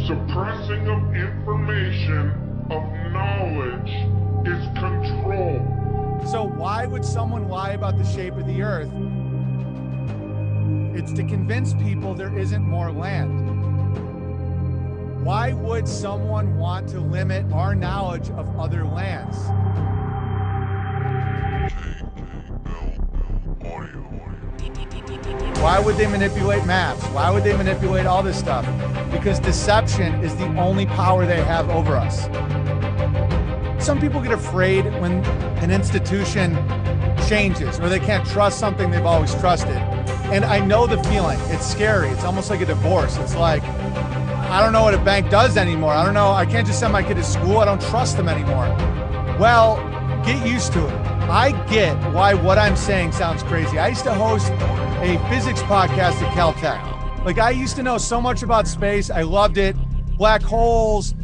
Suppressing of information, of knowledge, is control. So why would someone lie about the shape of the earth? It's to convince people there isn't more land. Why would someone want to limit our knowledge of other lands? Why would they manipulate maps? Why would they manipulate all this stuff? Because deception is the only power they have over us. Some people get afraid when an institution changes or they can't trust something they've always trusted. And I know the feeling. It's scary. It's almost like a divorce. It's like, I don't know what a bank does anymore. I don't know. I can't just send my kid to school. I don't trust them anymore. Well, get used to it. I get why what I'm saying sounds crazy. I used to host a physics podcast at Caltech. Like, I used to know so much about space. I loved it. Black holes,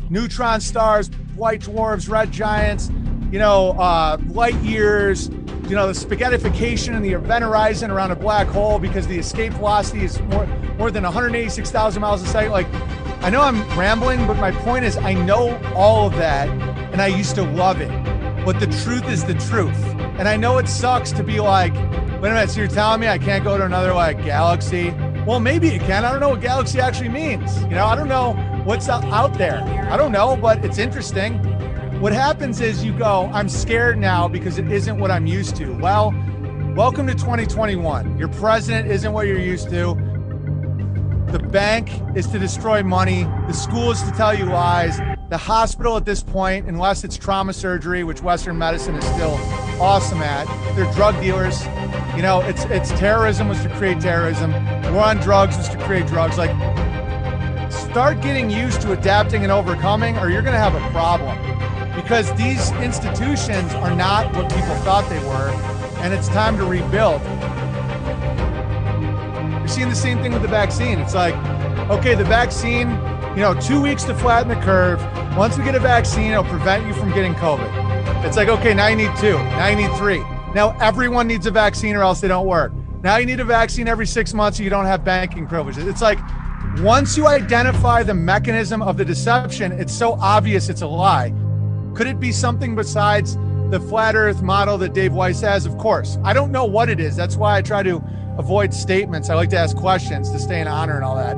neutron stars, white dwarfs, red giants, light years, the spaghettification and the event horizon around a black hole because the escape velocity is more than 186,000 miles a second. Like, I know I'm rambling, but my point is I know all of that and I used to love it. But the truth is the truth. And I know it sucks to be like, wait a minute, so you're telling me I can't go to another galaxy? Well, maybe you can. I don't know what galaxy actually means. I don't know what's out there. I don't know, but it's interesting. What happens is you go, I'm scared now because it isn't what I'm used to. Well, welcome to 2021. Your president isn't what you're used to. The bank is to destroy money. The school is to tell you lies. The hospital at this point, unless it's trauma surgery, which Western medicine is still awesome at, they're drug dealers. It's terrorism was to create terrorism. War on drugs was to create drugs. Like, start getting used to adapting and overcoming, or you're going to have a problem. Because these institutions are not what people thought they were, and it's time to rebuild. You're seeing the same thing with the vaccine. It's like, okay, the vaccine, 2 weeks to flatten the curve. Once we get a vaccine, it'll prevent you from getting COVID. It's like, okay, now you need 2, now you need 3. Now everyone needs a vaccine or else they don't work. Now you need a vaccine every 6 months so you don't have banking privileges. It's like, once you identify the mechanism of the deception, it's so obvious it's a lie. Could it be something besides the flat earth model that Dave Weiss has? Of course. I don't know what it is. That's why I try to avoid statements. I like to ask questions to stay in honor and all that.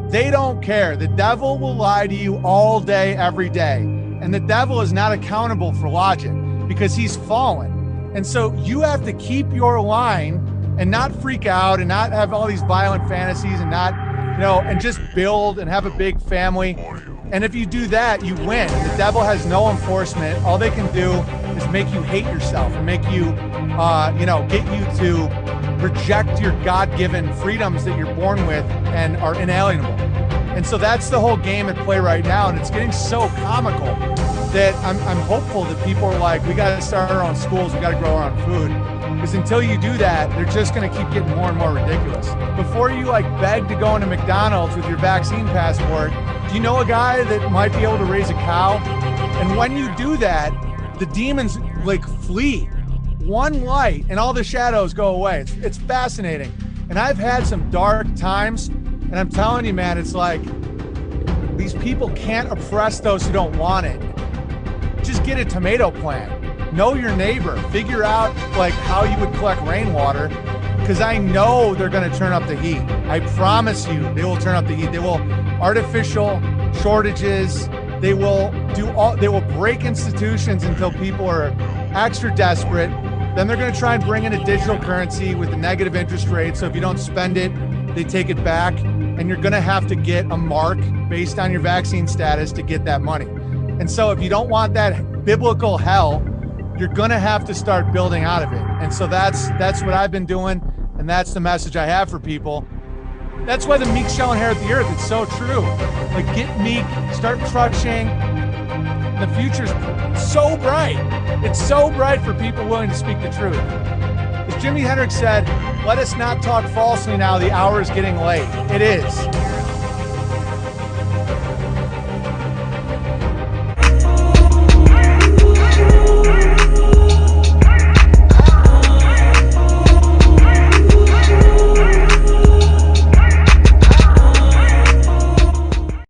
They don't care. The devil will lie to you all day, every day. And the devil is not accountable for logic because he's fallen. And so you have to keep your line and not freak out and not have all these violent fantasies and not, and just build and have a big family. And if you do that, you win. The devil has no enforcement. All they can do is make you hate yourself and make you, get you to reject your God-given freedoms that you're born with and are inalienable. And so that's the whole game at play right now. And it's getting so comical that I'm hopeful that people are like, we got to start our own schools. We got to grow our own food. Because until you do that, they're just going to keep getting more and more ridiculous. Before you beg to go into McDonald's with your vaccine passport, do you know a guy that might be able to raise a cow? And when you do that, the demons flee. One light and all the shadows go away. It's fascinating. And I've had some dark times, and I'm telling you, man, it's like these people can't oppress those who don't want it. Just get a tomato plant. Know your neighbor. Figure out how you would collect rainwater, because I know they're going to turn up the heat. I promise you, they will turn up the heat. They will artificial shortages. They will they will break institutions until people are extra desperate. Then they're going to try and bring in a digital currency with a negative interest rate. So if you don't spend it, they take it back, and you're going to have to get a mark based on your vaccine status to get that money. And so if you don't want that biblical hell, you're going to have to start building out of it. And so that's what I've been doing. And that's the message I have for people. That's why the meek shall inherit the earth. It's so true. Get meek, start crushing. The future's so bright. It's so bright for people willing to speak the truth. As Jimi Hendrix said, let us not talk falsely now. The hour is getting late. It is.